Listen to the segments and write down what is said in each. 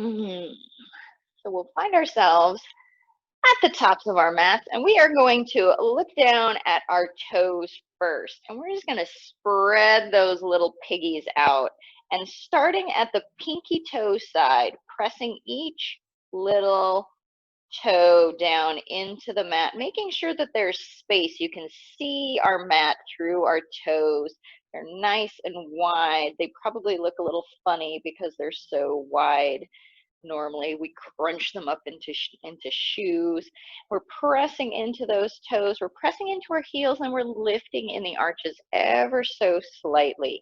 So we'll find ourselves at the tops of our mats, and we are going to look down at our toes first. And we're just going to spread those little piggies out. And starting at the pinky toe side, pressing each little toe down into the mat, making sure that there's space. You can see our mat through our toes. They're nice and wide. They probably look a little funny because they're so wide. Normally we crunch them up into shoes. We're pressing into those toes. We're pressing into our heels, and we're lifting in the arches ever so slightly.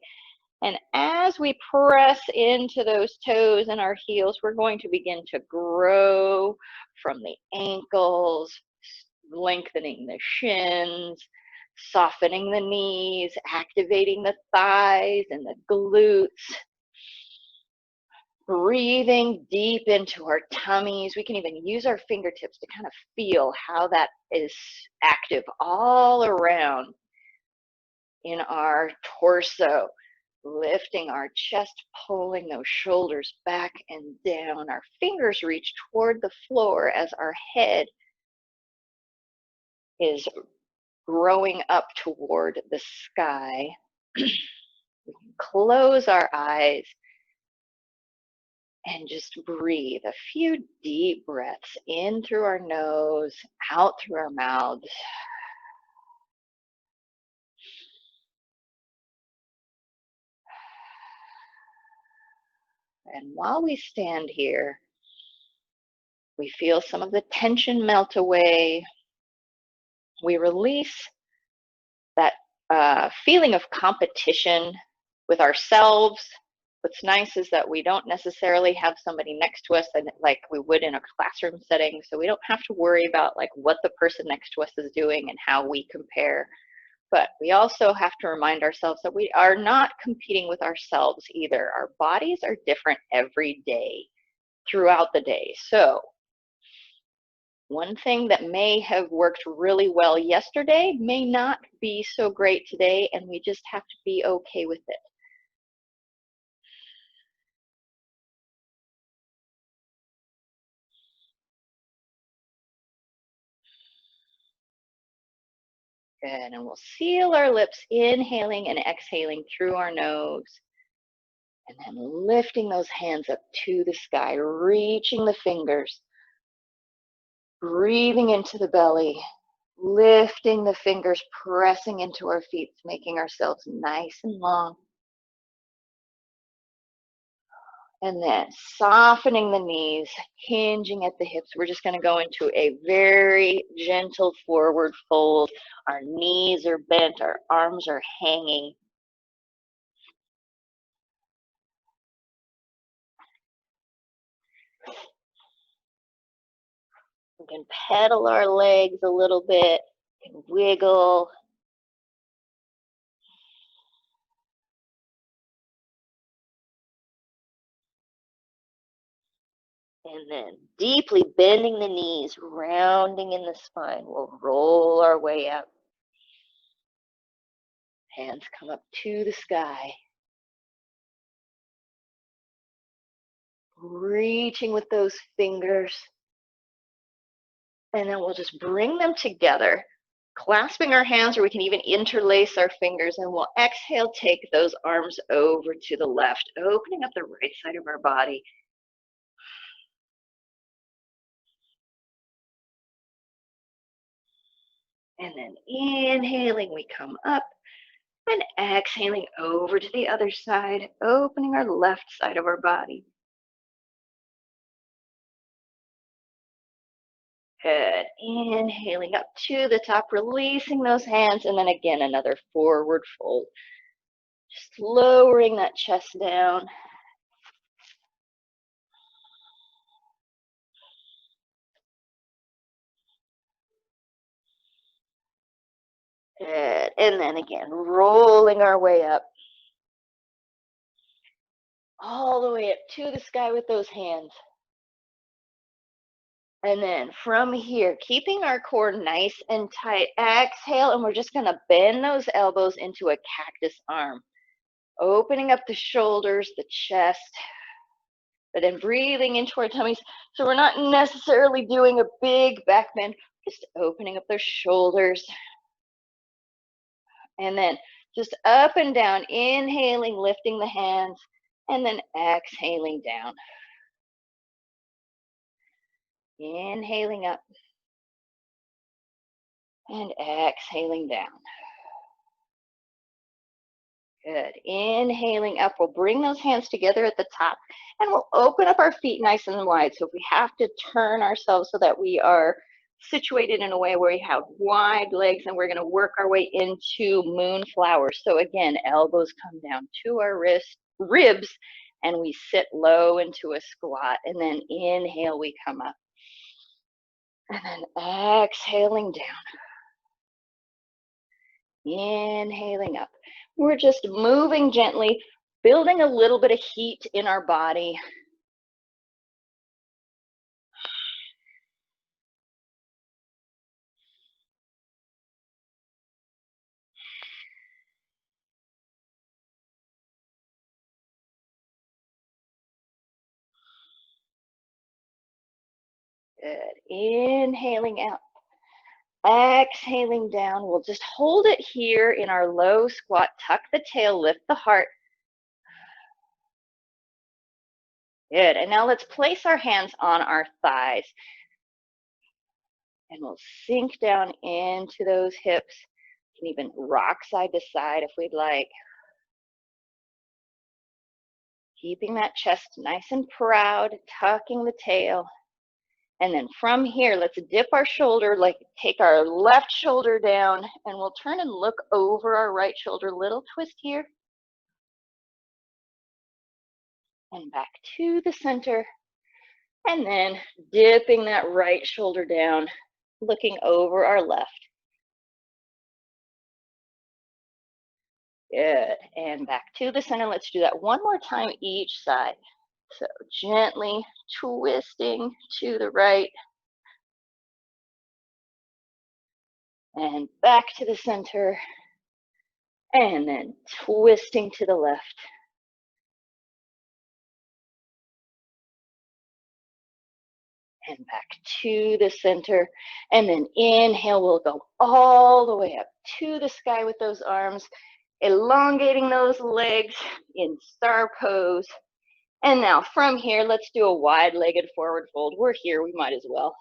And as we press into those toes and our heels, we're going to begin to grow from the ankles, lengthening the shins, softening the knees, activating the thighs and the glutes. Breathing deep into our tummies. We can even use our fingertips to kind of feel how that is active all around in our torso. Lifting our chest, pulling those shoulders back and down. Our fingers reach toward the floor as our head is growing up toward the sky. We can close our eyes and just breathe a few deep breaths in through our nose, out through our mouths. And while we stand here, we feel some of the tension melt away. We release that feeling of competition with ourselves. What's nice is that we don't necessarily have somebody next to us like we would in a classroom setting, so we don't have to worry about like what the person next to us is doing and how we compare. But we also have to remind ourselves that we are not competing with ourselves either. Our bodies are different every day, throughout the day. So one thing that may have worked really well yesterday may not be so great today, and we just have to be okay with it. Good, and we'll seal our lips, inhaling and exhaling through our nose. And then lifting those hands up to the sky, reaching the fingers, breathing into the belly, lifting the fingers, pressing into our feet, making ourselves nice and long. And then softening the knees, hinging at the hips. We're just going to go into a very gentle forward fold. Our knees are bent, our arms are hanging. We can pedal our legs a little bit, can wiggle. And then deeply bending the knees, rounding in the spine. We'll roll our way up. Hands come up to the sky. Reaching with those fingers. And then we'll just bring them together, clasping our hands, or we can even interlace our fingers, and we'll exhale, take those arms over to the left, opening up the right side of our body. And then inhaling, we come up, and exhaling over to the other side, opening our left side of our body. Good. Inhaling up to the top, releasing those hands, and then again, another forward fold. Just lowering that chest down. Good. And then again, rolling our way up. All the way up to the sky with those hands. And then from here, keeping our core nice and tight, exhale, and we're just going to bend those elbows into a cactus arm. Opening up the shoulders, the chest, but then breathing into our tummies. So we're not necessarily doing a big back bend, just opening up those shoulders. And then just up and down, inhaling, lifting the hands, and then exhaling down. Inhaling up and exhaling down. Good. Inhaling up, we'll bring those hands together at the top and we'll open up our feet nice and wide. So if we have to turn ourselves so that we are situated in a way where we have wide legs, and we're going to work our way into moonflower. So again, elbows come down to our ribs, and we sit low into a squat, and then inhale, we come up. And then exhaling down. Inhaling up. We're just moving gently, building a little bit of heat in our body. Good. Inhaling out. Exhaling down. We'll just hold it here in our low squat. Tuck the tail, lift the heart. Good. And now let's place our hands on our thighs. And we'll sink down into those hips. You can even rock side to side if we'd like. Keeping that chest nice and proud, tucking the tail. And then from here, let's dip our shoulder, like take our left shoulder down, and we'll turn and look over our right shoulder. Little twist here. And back to the center. And then dipping that right shoulder down, looking over our left. Good. And back to the center. Let's do that one more time each side. So gently twisting to the right. And back to the center. And then twisting to the left. And back to the center. And then inhale, we'll go all the way up to the sky with those arms, elongating those legs in star pose. And now from here, let's do a wide-legged forward fold. We're here, we might as well.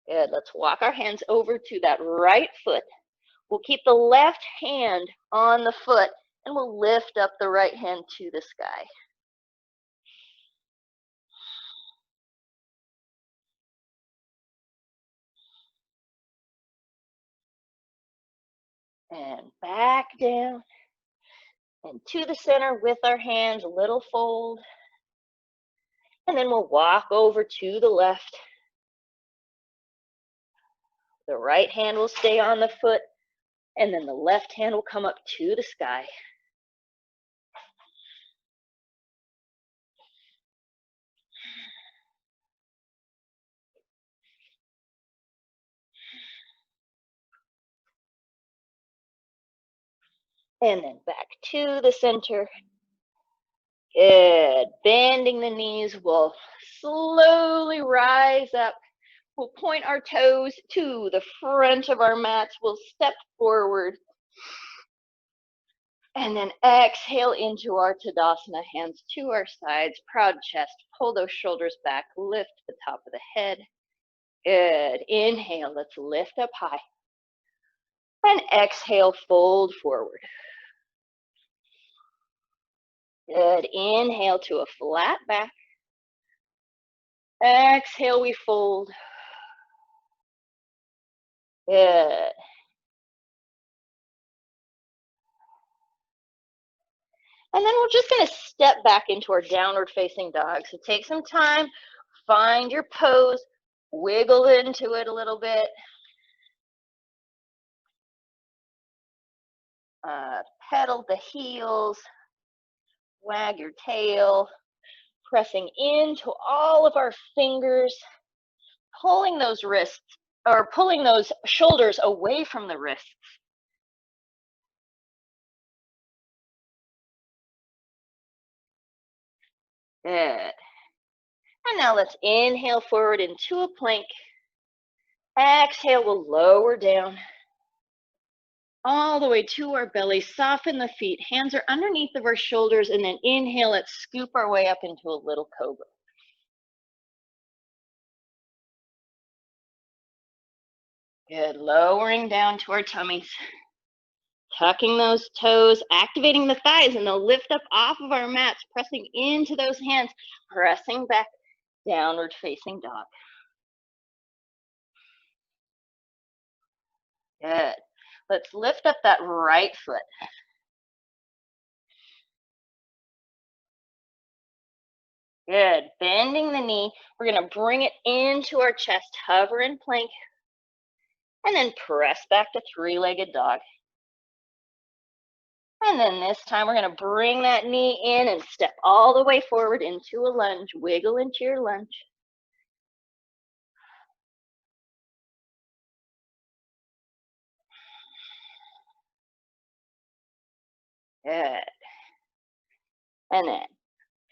Good, let's walk our hands over to that right foot. We'll keep the left hand on the foot, and we'll lift up the right hand to the sky. And back down, and to the center with our hands, a little fold. And then we'll walk over to the left. The right hand will stay on the foot, and then the left hand will come up to the sky. And then back to the center. Good. Bending the knees, we'll slowly rise up. We'll point our toes to the front of our mats. We'll step forward. And then exhale into our Tadasana, hands to our sides, proud chest. Pull those shoulders back, lift the top of the head. Good. Inhale, let's lift up high. And exhale, fold forward. Good. Inhale to a flat back. Exhale, we fold. Good. And then we're just going to step back into our downward facing dog. So take some time, find your pose, wiggle into it a little bit. Pedal the heels, wag your tail, pressing into all of our fingers, pulling those wrists or pulling those shoulders away from the wrists. Good. And now let's inhale forward into a plank. Exhale, we'll lower down all the way to our belly. Soften the feet. Hands are underneath of our shoulders. And then inhale, let's scoop our way up into a little cobra. Good. Lowering down to our tummies. Tucking those toes, activating the thighs, and they'll lift up off of our mats, pressing into those hands, pressing back, downward facing dog. Good. Let's lift up that right foot. Good. Bending the knee. We're going to bring it into our chest, hover in plank, and then press back to three-legged dog. And then this time we're going to bring that knee in and step all the way forward into a lunge. Wiggle into your lunge. Good. And then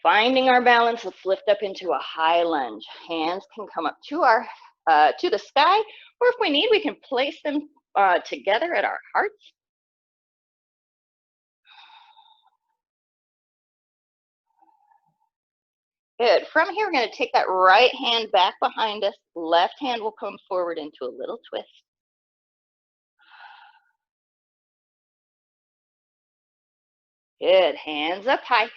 finding our balance, let's lift up into a high lunge. Hands can come up to our to the sky, or if we need, we can place them together at our hearts. Good. From here, we're going to take that right hand back behind us. Left hand will come forward into a little twist. Good. Hands up high.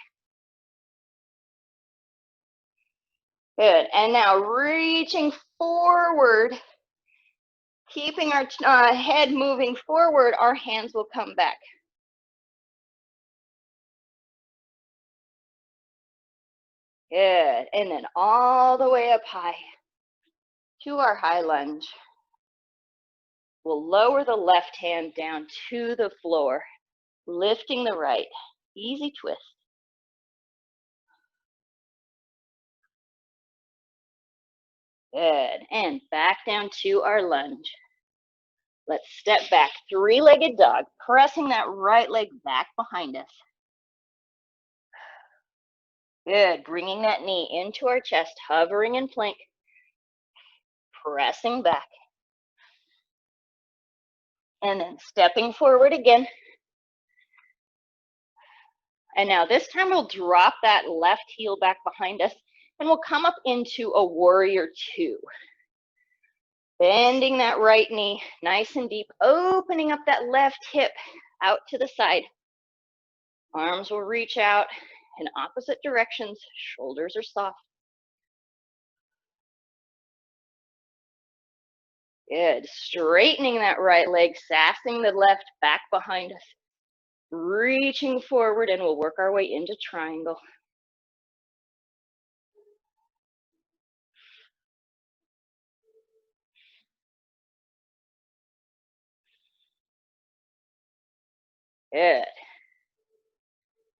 Good. And now reaching forward, keeping our head moving forward, our hands will come back. Good. And then all the way up high to our high lunge. We'll lower the left hand down to the floor, lifting the right. Easy twist. Good. And back down to our lunge. Let's step back, three-legged dog, pressing that right leg back behind us. Good. Bringing that knee into our chest, hovering in plank, pressing back. And then stepping forward again. And now this time we'll drop that left heel back behind us and we'll come up into a warrior two. Bending that right knee nice and deep, opening up that left hip out to the side. Arms will reach out in opposite directions. Shoulders are soft. Good. Straightening that right leg, sassing the left back behind us. Reaching forward, and we'll work our way into triangle. Good.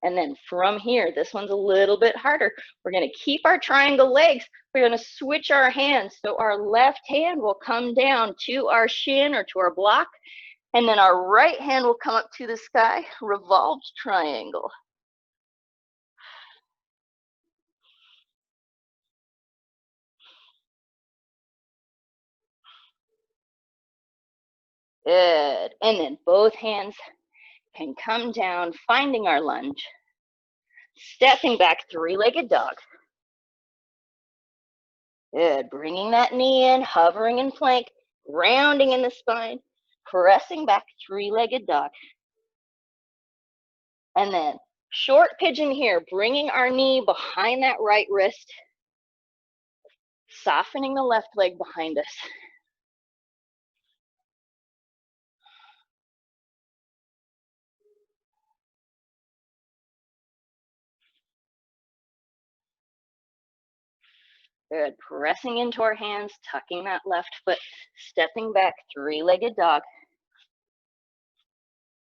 And then from here, this one's a little bit harder. We're going to keep our triangle legs. We're going to switch our hands. So our left hand will come down to our shin or to our block. And then our right hand will come up to the sky, revolved triangle. Good. And then both hands can come down, finding our lunge. Stepping back, three-legged dog. Good. Bringing that knee in, hovering in plank, rounding in the spine, pressing back, three-legged dog. And then short pigeon here, bringing our knee behind that right wrist, softening the left leg behind us. Good. Pressing into our hands, tucking that left foot, stepping back, three-legged dog.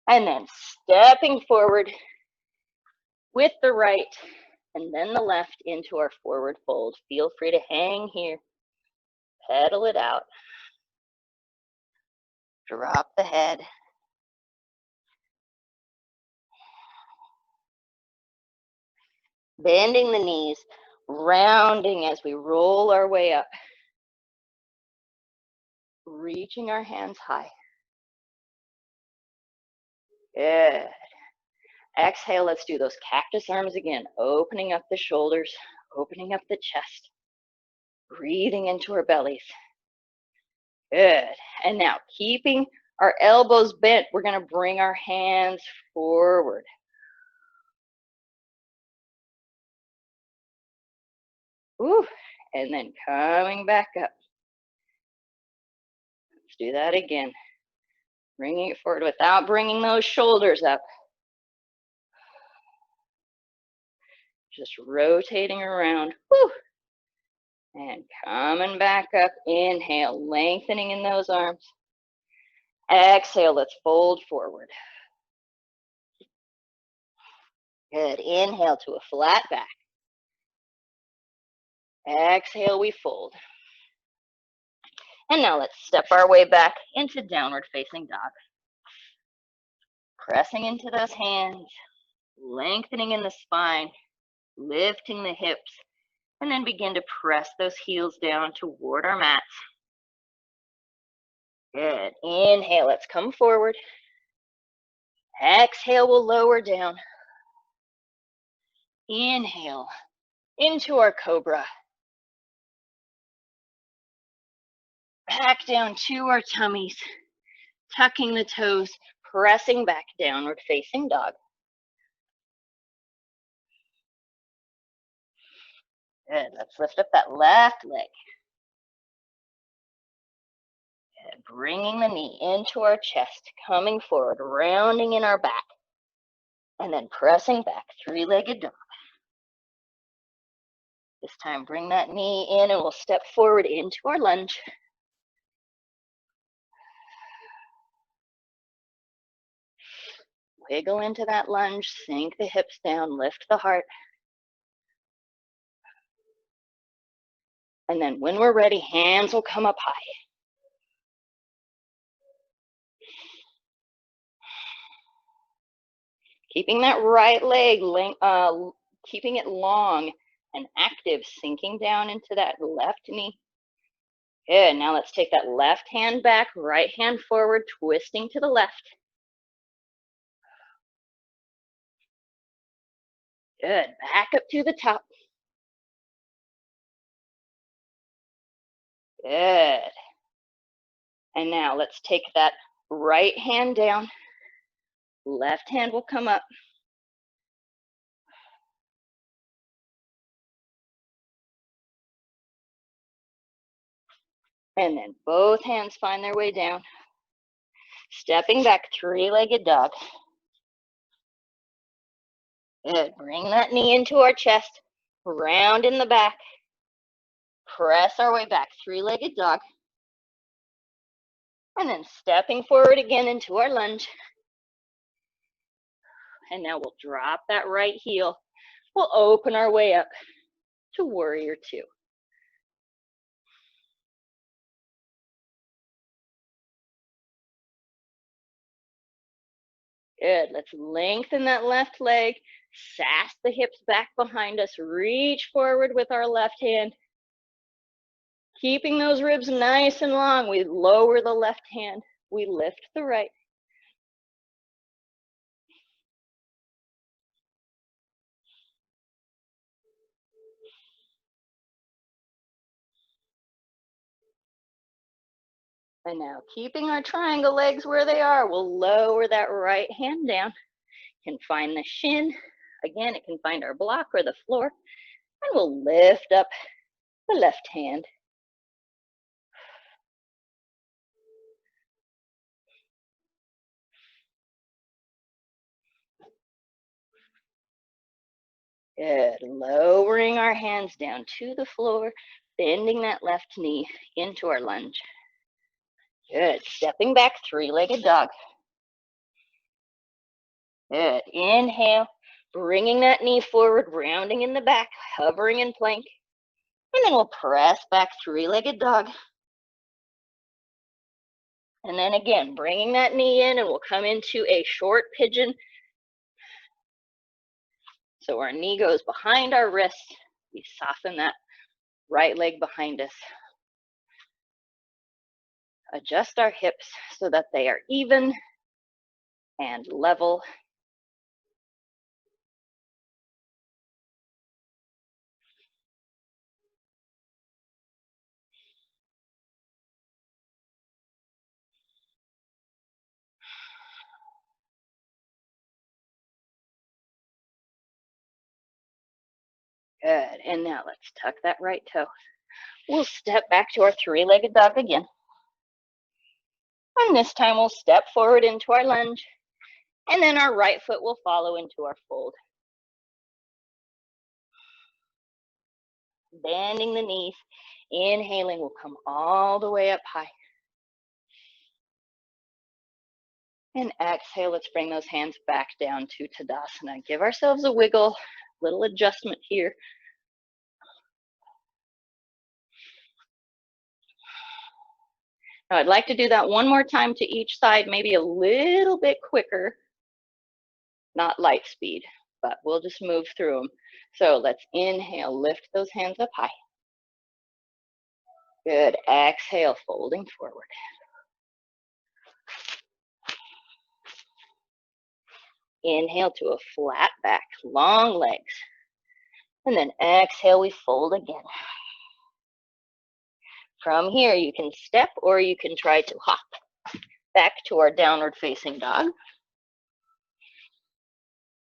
And then stepping forward with the right and then the left into our forward fold. Feel free to hang here. Pedal it out. Drop the head. Bending the knees, rounding as we roll our way up. Reaching our hands high. Good. Exhale, let's do those cactus arms again, opening up the shoulders, opening up the chest, breathing into our bellies. Good. And now, keeping our elbows bent, we're going to bring our hands forward. Ooh. And then coming back up. Let's do that again. Bringing it forward without bringing those shoulders up. Just rotating around. Woo. And coming back up. Inhale, lengthening in those arms. Exhale, let's fold forward. Good. Inhale to a flat back. Exhale, we fold. And now let's step our way back into downward facing dog. Pressing into those hands, lengthening in the spine, lifting the hips, and then begin to press those heels down toward our mats. Good. Inhale, let's come forward. Exhale, we'll lower down. Inhale into our cobra. Back down to our tummies, tucking the toes, pressing back, downward facing dog. Good. Let's lift up that left leg. Good. Bringing the knee into our chest, coming forward, rounding in our back, and then pressing back, three-legged dog. This time, bring that knee in and we'll step forward into our lunge. Wiggle into that lunge, sink the hips down, lift the heart. And then when we're ready, hands will come up high. Keeping that right leg, keeping it long and active, sinking down into that left knee. Good. Now let's take that left hand back, right hand forward, twisting to the left. Good. Back up to the top. Good. And now let's take that right hand down. Left hand will come up. And then both hands find their way down. Stepping back, three-legged dog. Good. Bring that knee into our chest. Round in the back. Press our way back, three-legged dog. And then stepping forward again into our lunge. And now we'll drop that right heel. We'll open our way up to warrior two. Good. Let's lengthen that left leg. Sass the hips back behind us. Reach forward with our left hand. Keeping those ribs nice and long, we lower the left hand. We lift the right. And now, keeping our triangle legs where they are, we'll lower that right hand down. Can find the shin. Again, it can find our block or the floor. And we'll lift up the left hand. Good. Lowering our hands down to the floor, bending that left knee into our lunge. Good. Stepping back, three-legged dog. Good. Inhale, bringing that knee forward, rounding in the back, hovering in plank. And then we'll press back, three-legged dog. And then again, bringing that knee in, and we'll come into a short pigeon. So our knee goes behind our wrist. We soften that right leg behind us. Adjust our hips so that they are even and level. Good. And now let's tuck that right toe. We'll step back to our three-legged dog again. And this time we'll step forward into our lunge, and then our right foot will follow into our fold. Bending the knees, inhaling, we'll come all the way up high. And exhale, let's bring those hands back down to Tadasana. Give ourselves a wiggle, little adjustment here. Now I'd like to do that one more time to each side, maybe a little bit quicker, not light speed, but we'll just move through them. So let's inhale, lift those hands up high. Good, exhale, folding forward. Inhale to a flat back, long legs. And then exhale, we fold again. From here, you can step or you can try to hop back to our downward facing dog.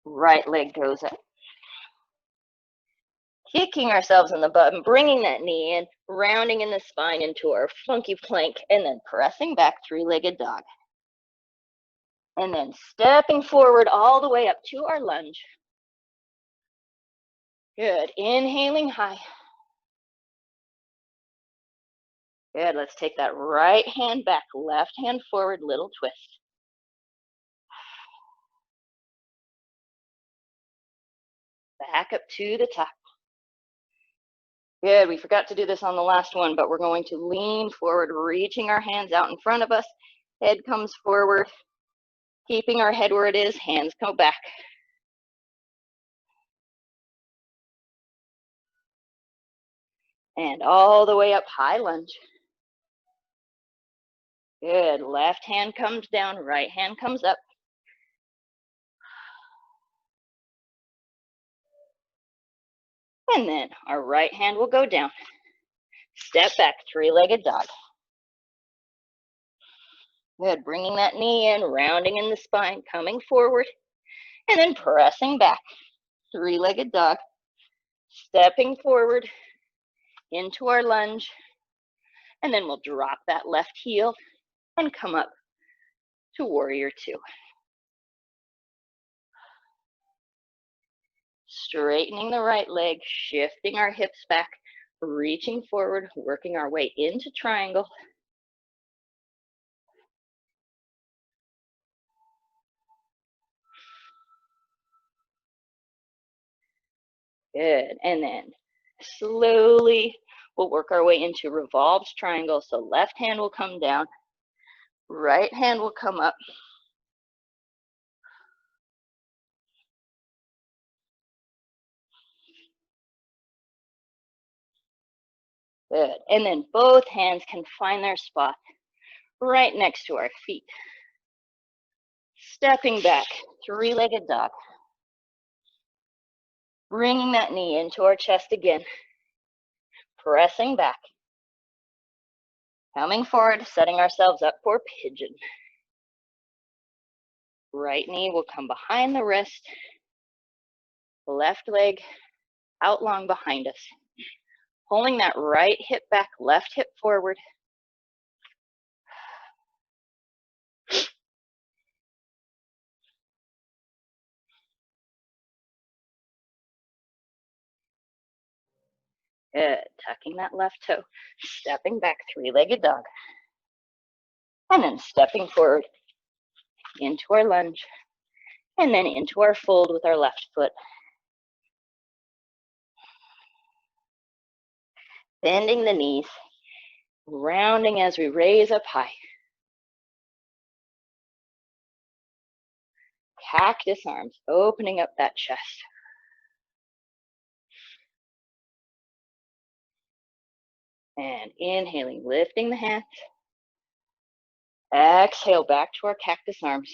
Right leg goes up. Kicking ourselves in the butt and bringing that knee in, rounding in the spine into our funky plank, and then pressing back, three-legged dog. And then stepping forward all the way up to our lunge. Good, inhaling high. Good, let's take that right hand back, left hand forward, little twist. Back up to the top. Good, we forgot to do this on the last one, but we're going to lean forward, reaching our hands out in front of us. Head comes forward, keeping our head where it is, hands go back. And all the way up, high lunge. Good, left hand comes down, right hand comes up. And then our right hand will go down. Step back, three-legged dog. Good, bringing that knee in, rounding in the spine, coming forward, and then pressing back, three-legged dog. Stepping forward into our lunge, and then we'll drop that left heel and come up to warrior two. Straightening the right leg, shifting our hips back, reaching forward, working our way into triangle. Good, and then slowly we'll work our way into revolved triangle. So left hand will come down, right hand will come up. Good, and then both hands can find their spot right next to our feet. Stepping back, three-legged dog. Bringing that knee into our chest again. Pressing back. Coming forward, setting ourselves up for pigeon. Right knee will come behind the wrist. Left leg out long behind us. Pulling that right hip back, left hip forward. Good, tucking that left toe. Stepping back, three-legged dog. And then stepping forward into our lunge. And then into our fold with our left foot. Bending the knees, rounding as we raise up high. cactus arms, opening up that chest. And inhaling, lifting the hands. Exhale, back to our cactus arms.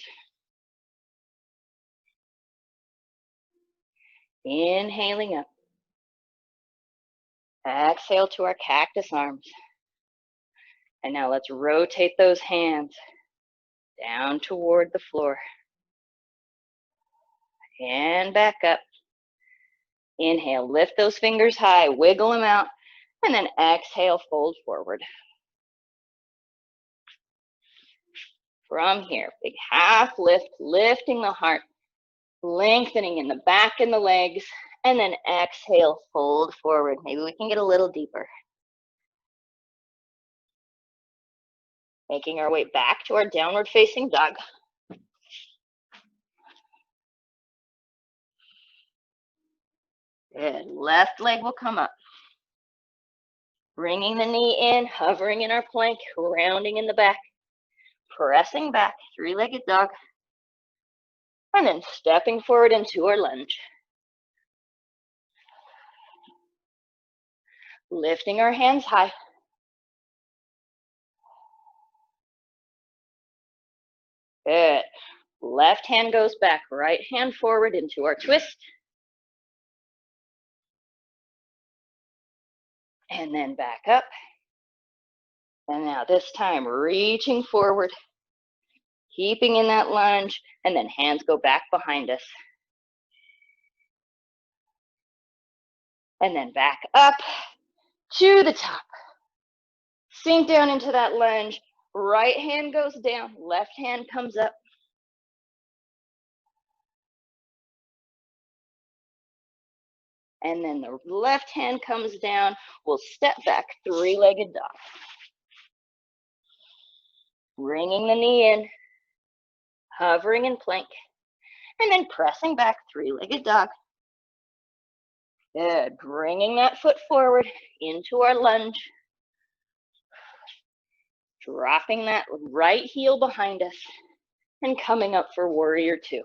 Inhaling up. Exhale to our cactus arms. And now let's rotate those hands down toward the floor. And back up. Inhale, lift those fingers high, wiggle them out, and then exhale, fold forward. From here, big half lift, lifting the heart, lengthening in the back and the legs, and then exhale, fold forward. Maybe we can get a little deeper. Making our way back to our downward facing dog. Good. Left leg will come up. Bringing the knee in, hovering in our plank, rounding in the back, pressing back, three-legged dog, and then stepping forward into our lunge. Lifting our hands high. Good. Left hand goes back, right hand forward into our twist. And then back up. And now this time, reaching forward, keeping in that lunge, and then hands go back behind us. And then back up to the top. Sink down into that lunge. Right hand goes down, left hand comes up. And then the left hand comes down. We'll step back, three-legged dog. Bringing the knee in, hovering in plank, and then pressing back, three-legged dog. Good. Bringing that foot forward into our lunge. Dropping that right heel behind us and coming up for warrior two.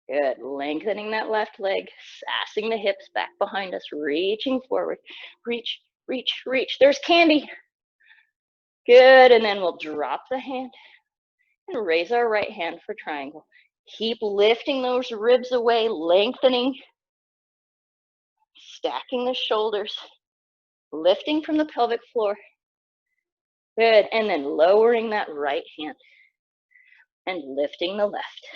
Good. Lengthening that left leg, sassing the hips back behind us, reaching forward. Reach, reach, reach. There's Candy. Good. And then we'll drop the hand and raise our right hand for triangle. Keep lifting those ribs away, lengthening, stacking the shoulders, lifting from the pelvic floor. Good. And then lowering that right hand and lifting the left.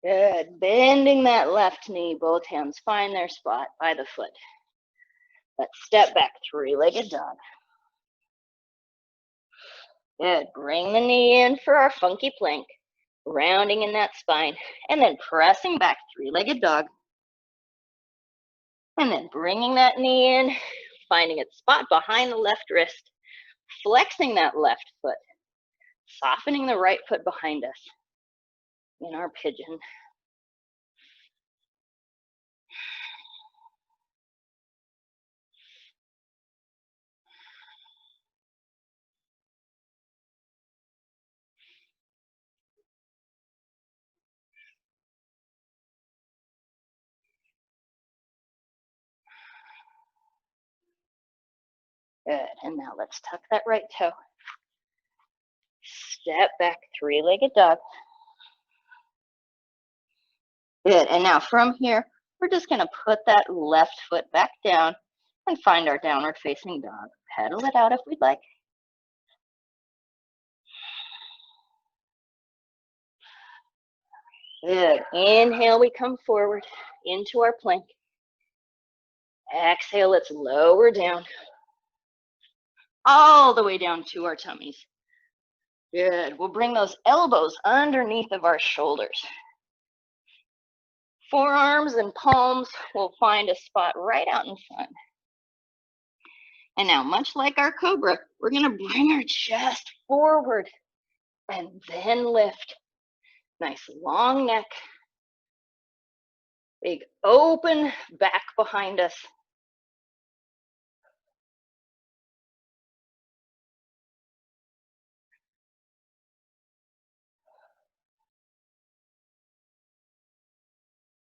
Good. Bending that left knee, both hands find their spot by the foot. Let's step back, three-legged dog. Good. Bring the knee in for our funky plank, rounding in that spine, and then pressing back, three-legged dog. And then bringing that knee in, finding its spot behind the left wrist, flexing that left foot, softening the right foot behind us in our pigeon. Good. And now let's tuck that right toe. Step back, three-legged dog. Good. And now from here, we're just going to put that left foot back down and find our downward facing dog. Pedal it out if we'd like. Good. Inhale, we come forward into our plank. Exhale, let's lower down. All the way down to our tummies. Good. We'll bring those elbows underneath of our shoulders. Forearms and palms will find a spot right out in front. And now, much like our cobra, we're going to bring our chest forward. and then lift. Nice long neck, big open back behind us.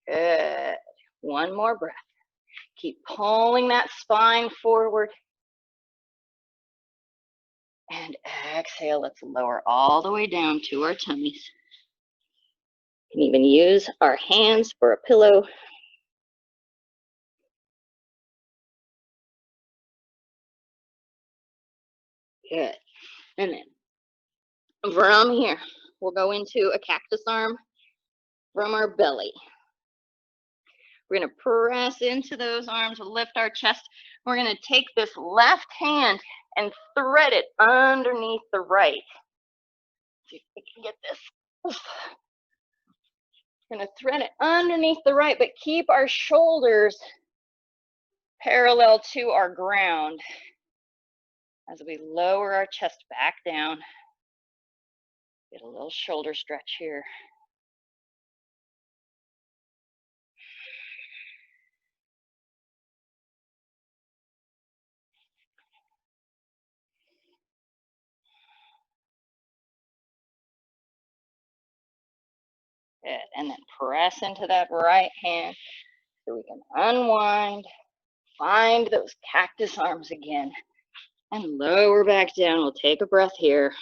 Good. One more breath. Keep pulling that spine forward. And exhale, let's lower all the way down to our tummies. You can even use our hands for a pillow. Good. And then from here, we'll go into a cactus arm from our belly. We're going to press into those arms, lift our chest. We're going to take this left hand and thread it underneath the right. See if we can get this. We're going to thread it underneath the right, but keep our shoulders parallel to our ground as we lower our chest back down. Get a little shoulder stretch here. Good. And then press into that right hand so we can unwind, find those cactus arms again, and lower back down. We'll take a breath here.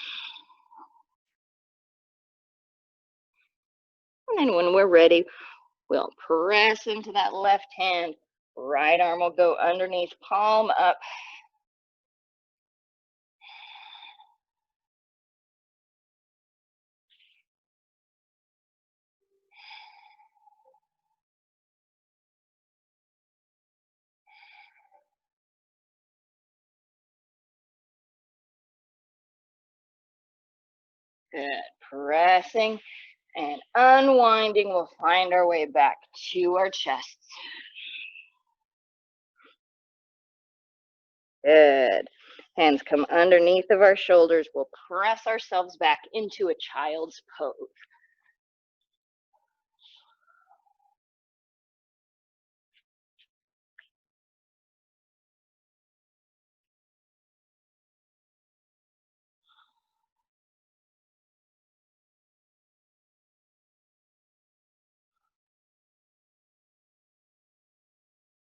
And then when we're ready, we'll press into that left hand. Right arm will go underneath, palm up. Good. Pressing and unwinding. We'll find our way back to our chests. Good. Hands come underneath of our shoulders. We'll press ourselves back into a child's pose.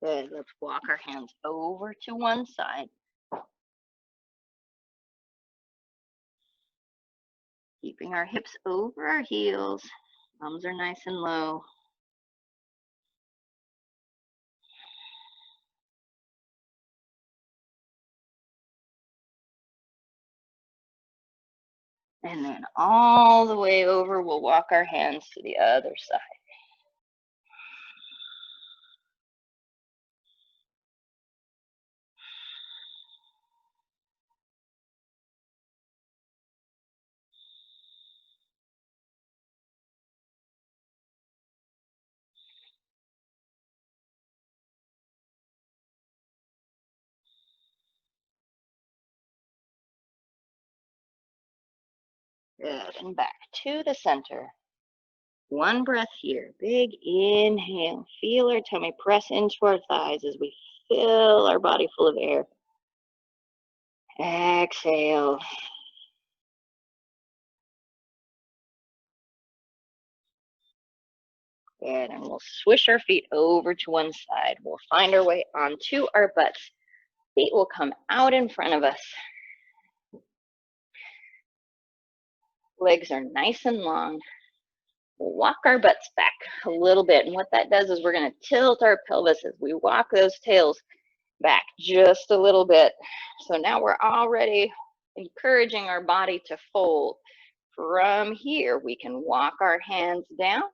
Good. Let's walk our hands over to one side. Keeping our hips over our heels. Thumbs are nice and low. And then all the way over, we'll walk our hands to the other side. Good. And back to the center. One breath here. Big inhale. Feel our tummy press into our thighs as we fill our body full of air. Exhale. Good. And we'll swish our feet over to one side. We'll find our way onto our butts. Feet will come out in front of us. Legs are nice and long. We'll walk our butts back a little bit. And what that does is we're going to tilt our pelvis as we walk those tails back just a little bit. So now we're already encouraging our body to fold. From here, we can walk our hands down.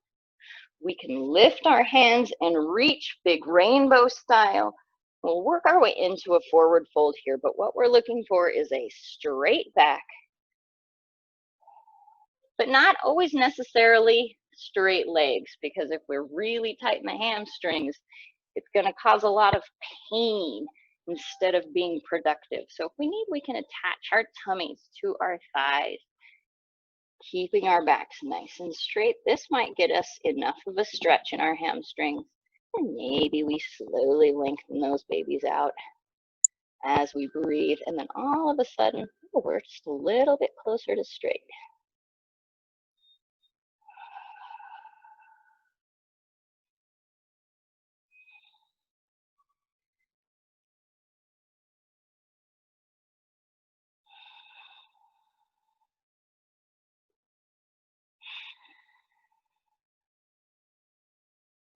We can lift our hands and reach big rainbow style. We'll work our way into a forward fold here, but what we're looking for is a straight back, but not always necessarily straight legs, because if we're really tight in the hamstrings, it's going to cause a lot of pain instead of being productive. So if we need, we can attach our tummies to our thighs. Keeping our backs nice and straight. This might get us enough of a stretch in our hamstrings. And maybe we slowly lengthen those babies out as we breathe. And then all of a sudden, we're just a little bit closer to straight.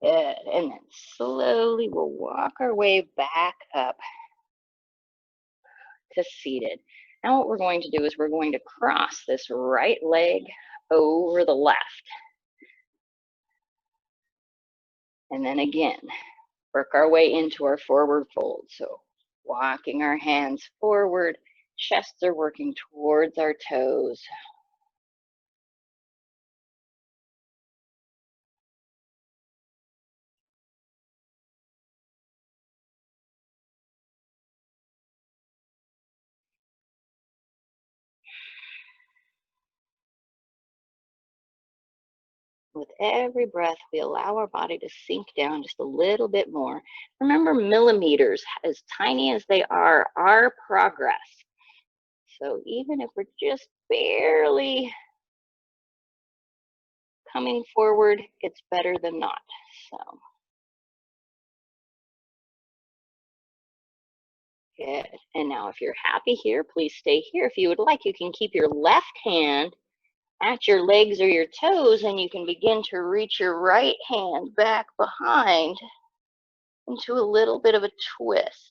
Good. And then slowly we'll walk our way back up to seated. Now what we're going to do is we're going to cross this right leg over the left. And then again, work our way into our forward fold. So walking our hands forward, chests are working towards our toes. With every breath, we allow our body to sink down just a little bit more. Remember, millimeters, as tiny as they are progress. So even if we're just barely coming forward, it's better than not. So good. And now if you're happy here, please stay here. If you would like, you can keep your left hand at your legs or your toes, and you can begin to reach your right hand back behind into a little bit of a twist.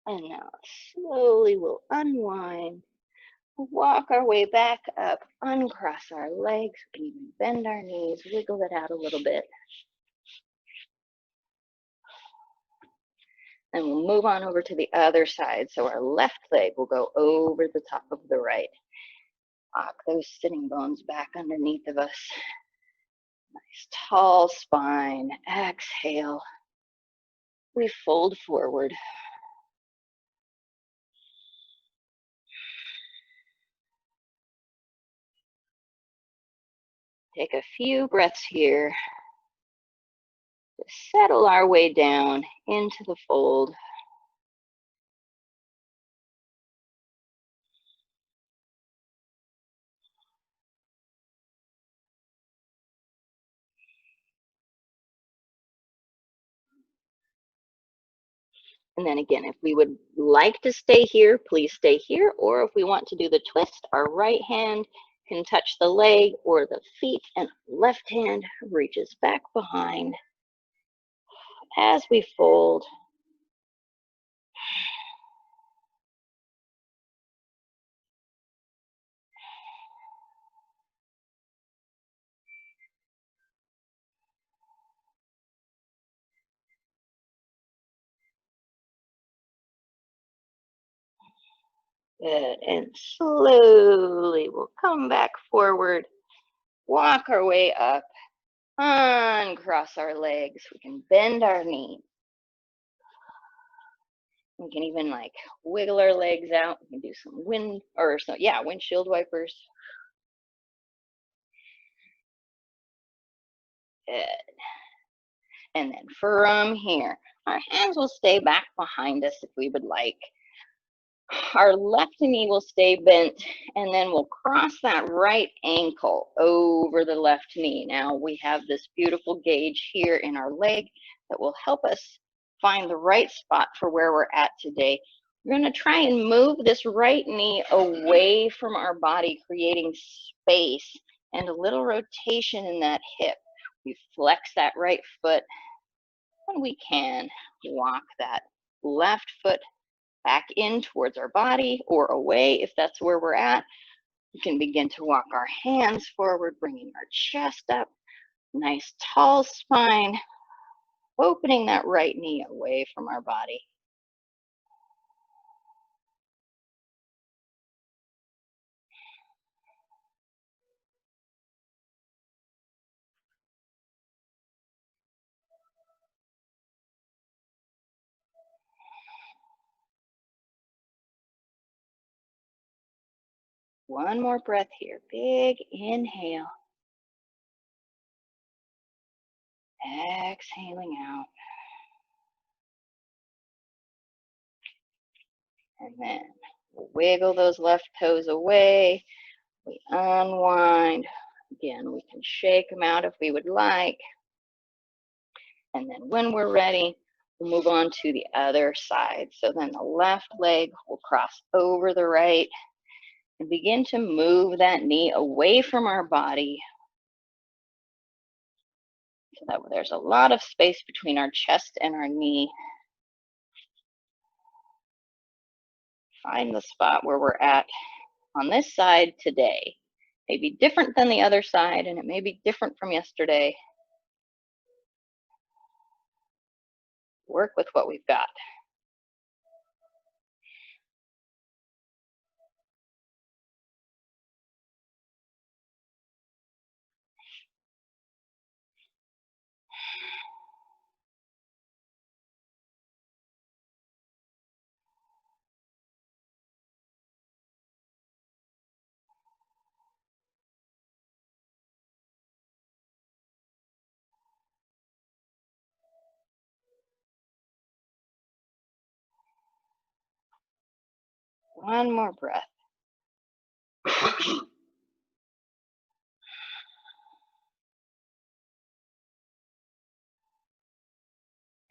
And now slowly we'll unwind, walk our way back up, uncross our legs, even bend our knees, wiggle it out a little bit. And we'll move on over to the other side. So our left leg will go over the top of the right. Lock those sitting bones back underneath of us. Nice tall spine. Exhale. We fold forward. Take a few breaths here to settle our way down into the fold. And then again, if we would like to stay here, please stay here. Or if we want to do the twist, our right hand can touch the leg or the feet, and left hand reaches back behind as we fold. Good. And slowly we'll come back forward, walk our way up, uncross our legs. We can bend our knees. We can even like wiggle our legs out. We can do some windshield wipers. Good. And then from here, our hands will stay back behind us if we would like. Our left knee will stay bent, and then we'll cross that right ankle over the left knee. Now we have this beautiful gauge here in our leg that will help us find the right spot for where we're at today. We're going to try and move this right knee away from our body, creating space and a little rotation in that hip. We flex that right foot, and we can walk that left foot back in towards our body or away if that's where we're at. We can begin to walk our hands forward, bringing our chest up, nice tall spine, opening that right knee away from our body. One more breath here. Big inhale. Exhaling out. And then we'll wiggle those left toes away. We unwind. Again, we can shake them out if we would like. And then when we're ready, we'll move on to the other side. So then the left leg will cross over the right and begin to move that knee away from our body so that there's a lot of space between our chest and our knee. Find the spot where we're at on this side today. May be different than the other side, and it may be different from yesterday. Work with what we've got. One more breath.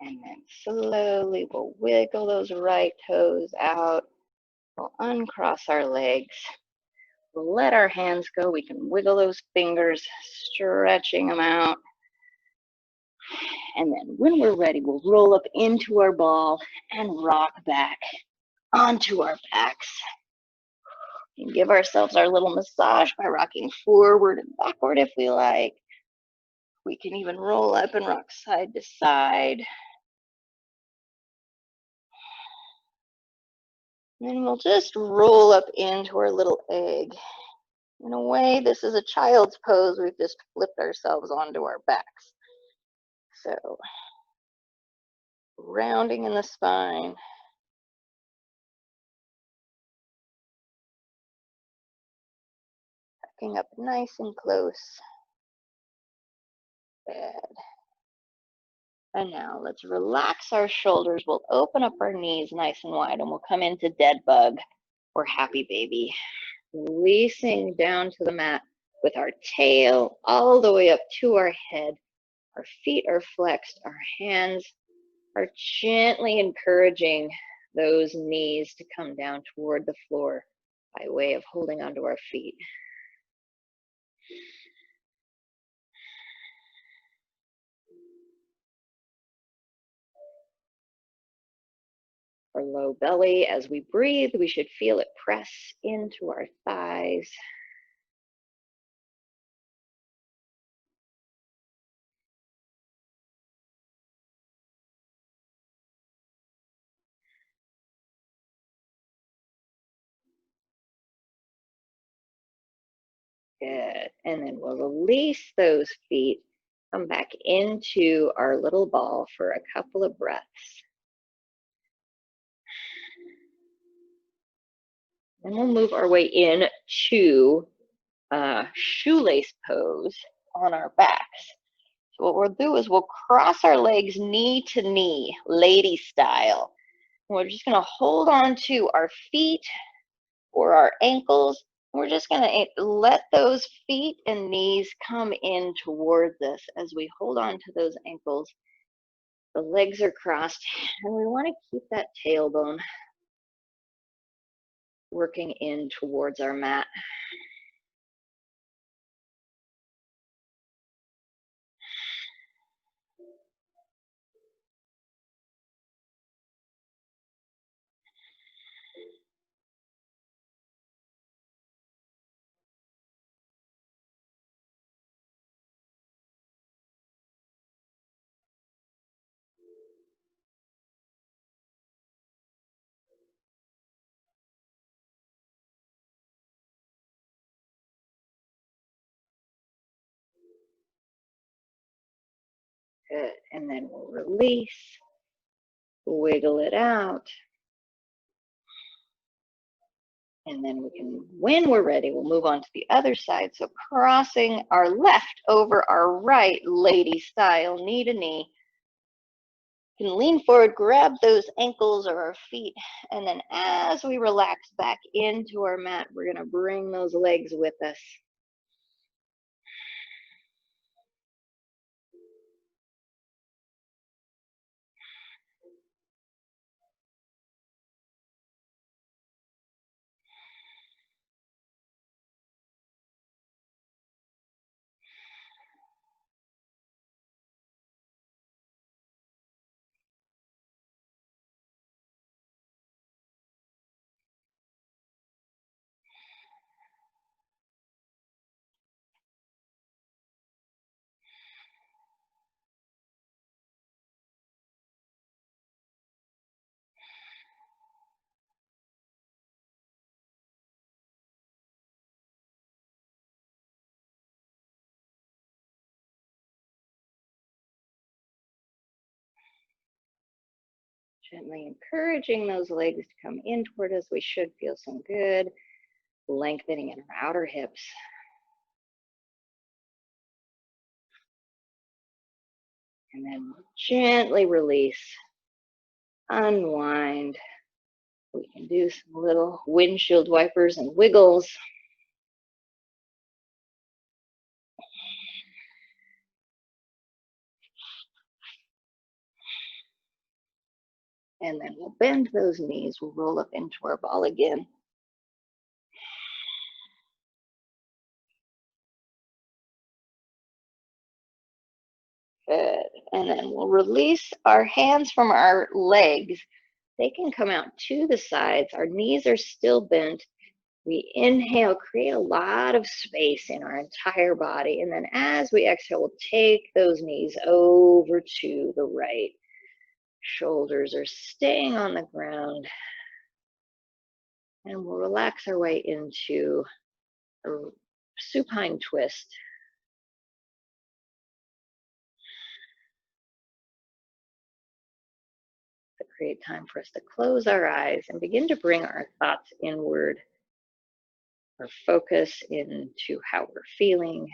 And then slowly we'll wiggle those right toes out. We'll uncross our legs. We'll let our hands go. We can wiggle those fingers, stretching them out. And then when we're ready, we'll roll up into our ball and rock back onto our backs. And give ourselves our little massage by rocking forward and backward if we like. We can even roll up and rock side to side. And then we'll just roll up into our little egg. In a way, this is a child's pose. We've just flipped ourselves onto our backs. So, rounding in the spine. Tucking up nice and close. Good. And now let's relax our shoulders. We'll open up our knees nice and wide, and we'll come into dead bug or happy baby. Releasing down to the mat with our tail all the way up to our head. Our feet are flexed. Our hands are gently encouraging those knees to come down toward the floor by way of holding onto our feet. Our low belly, as we breathe, we should feel it press into our thighs. Good. And then we'll release those feet, come back into our little ball for a couple of breaths. And we'll move our way in to shoelace pose on our backs. So what we'll do is we'll cross our legs knee to knee, lady style. And we're just gonna hold on to our feet or our ankles. We're just gonna let those feet and knees come in towards us as we hold on to those ankles. The legs are crossed, and we wanna keep that tailbone working in towards our mat. Good, and then we'll release, wiggle it out, And then we can, when we're ready, we'll move on to the other side. So crossing our left over our right, lady style, knee to knee. You can lean forward, grab those ankles or our feet, and then as we relax back into our mat, we're going to bring those legs with us. Gently encouraging those legs to come in toward us. We should feel some good lengthening in our outer hips. And then gently release, unwind. We can do some little windshield wipers and wiggles. And then we'll bend those knees. We'll roll up into our ball again. Good. And then we'll release our hands from our legs. They can come out to the sides. Our knees are still bent. We inhale, create a lot of space in our entire body. And then as we exhale, we'll take those knees over to the right. Shoulders are staying on the ground. And we'll relax our way into a supine twist. To create time for us to close our eyes and begin to bring our thoughts inward, our focus into how we're feeling.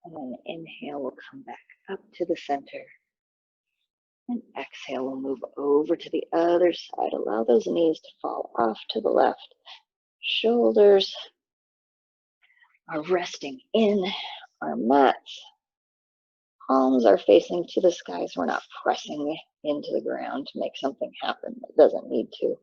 And then inhale, we'll come back up to the center. And exhale, we'll move over to the other side. Allow those knees to fall off to the left. Shoulders are resting in our mats. Palms are facing to the sky, so we're not pressing into the ground to make something happen that doesn't need to.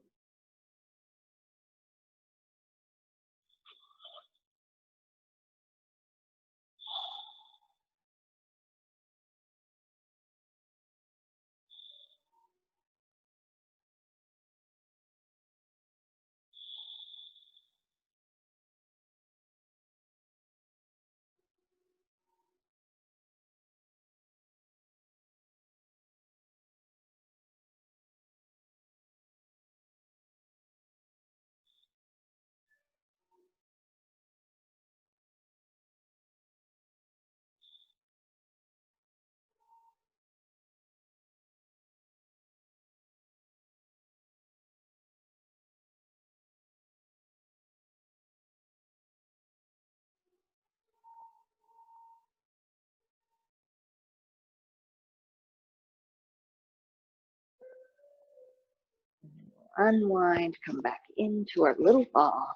Unwind, come back into our little ball.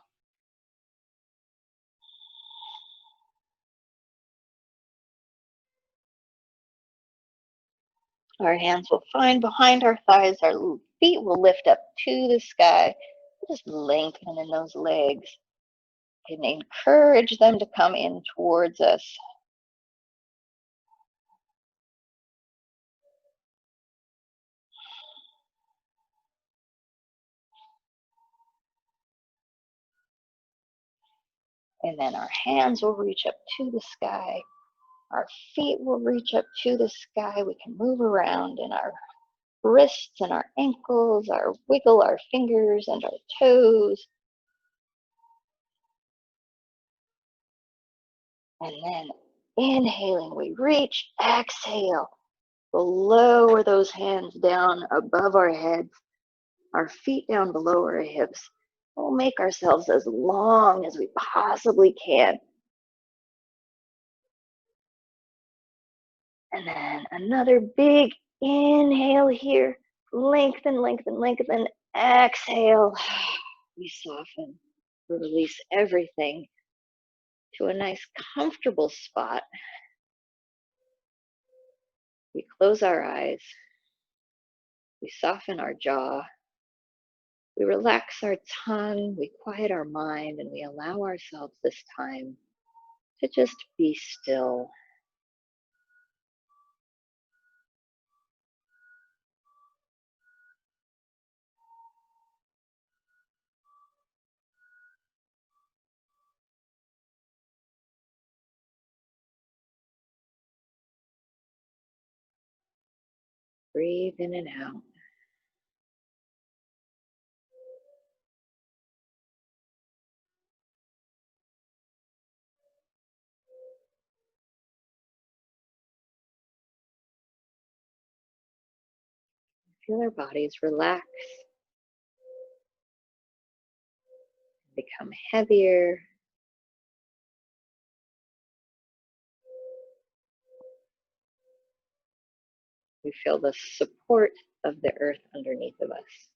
Our hands will find behind our thighs. Our feet will lift up to the sky. Just lengthen in those legs and encourage them to come in towards us. And then our hands will reach up to the sky. Our feet will reach up to the sky. We can move around in our wrists and our ankles, wiggle our fingers and our toes. And then inhaling, we reach, exhale. We'll lower those hands down above our heads, our feet down below our hips. We'll make ourselves as long as we possibly can. And then another big inhale here. Lengthen, lengthen, lengthen. Exhale. We soften. We release everything to a nice, comfortable spot. We close our eyes. We soften our jaw. We relax our tongue. We quiet our mind, and we allow ourselves this time to just be still. Breathe in and out. Feel our bodies relax, become heavier. We feel the support of the earth underneath of us.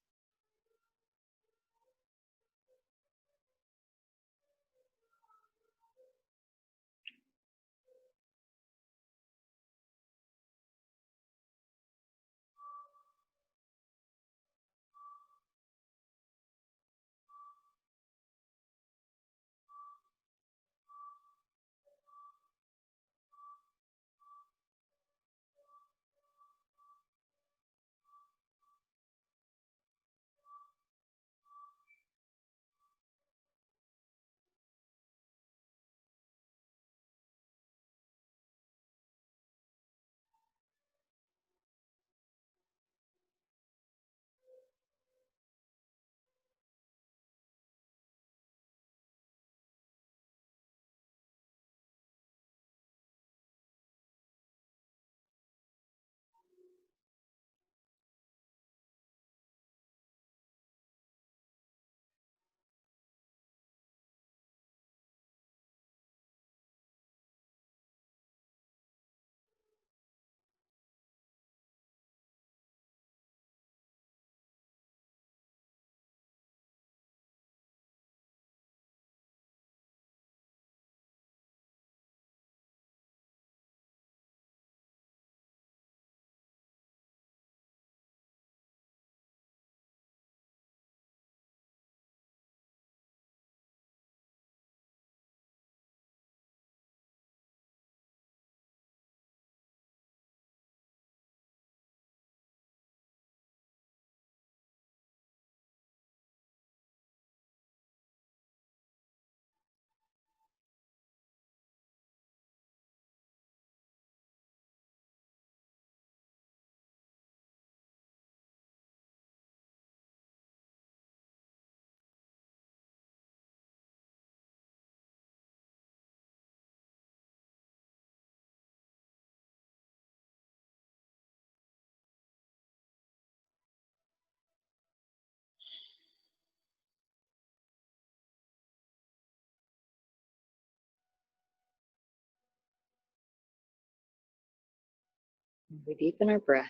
We deepen our breath.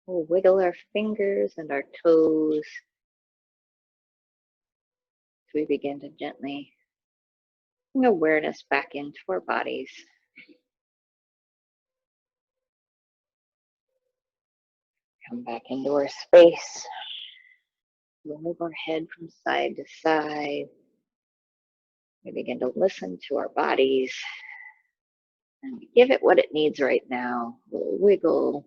We'll wiggle our fingers and our toes as we begin to gently bring awareness back into our bodies. Come back into our space. Move our head from side to side. We begin to listen to our bodies and give it what it needs right now. A little wiggle,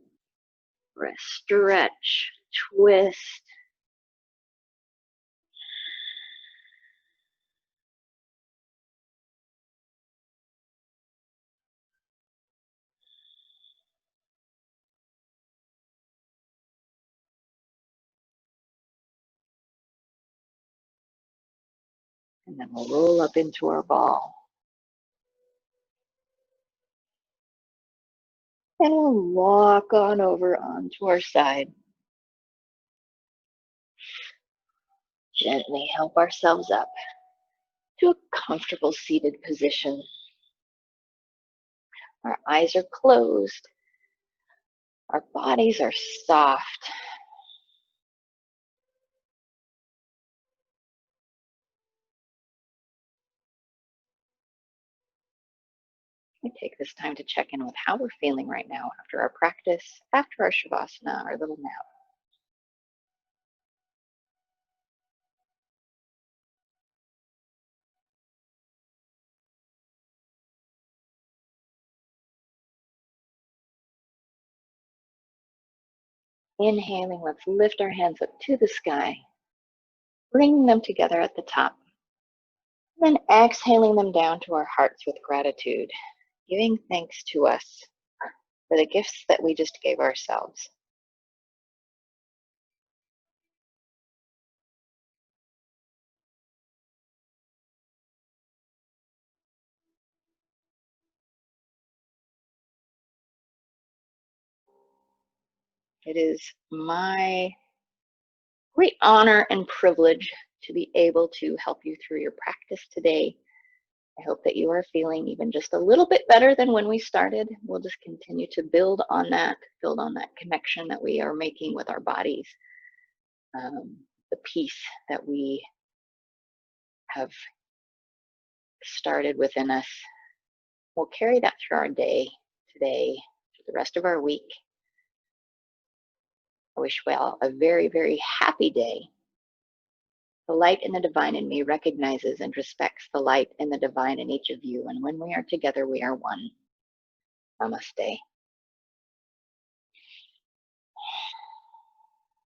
or a stretch, twist. And then we'll roll up into our ball. And we'll walk on over onto our side. Gently help ourselves up to a comfortable seated position. Our eyes are closed. Our bodies are soft. We take this time to check in with how we're feeling right now after our practice, after our Shavasana, our little nap. Inhaling, let's lift our hands up to the sky, bringing them together at the top. Then exhaling them down to our hearts with gratitude, giving thanks to us for the gifts that we just gave ourselves. It is my great honor and privilege to be able to help you through your practice today. I hope that you are feeling even just a little bit better than when we started. We'll just continue to build on that connection that we are making with our bodies, the peace that we have started within us. We'll carry that through our day today, through the rest of our week. I wish you all a very, very happy day. The light in the divine in me recognizes and respects the light in the divine in each of you. And when we are together, we are one. Namaste.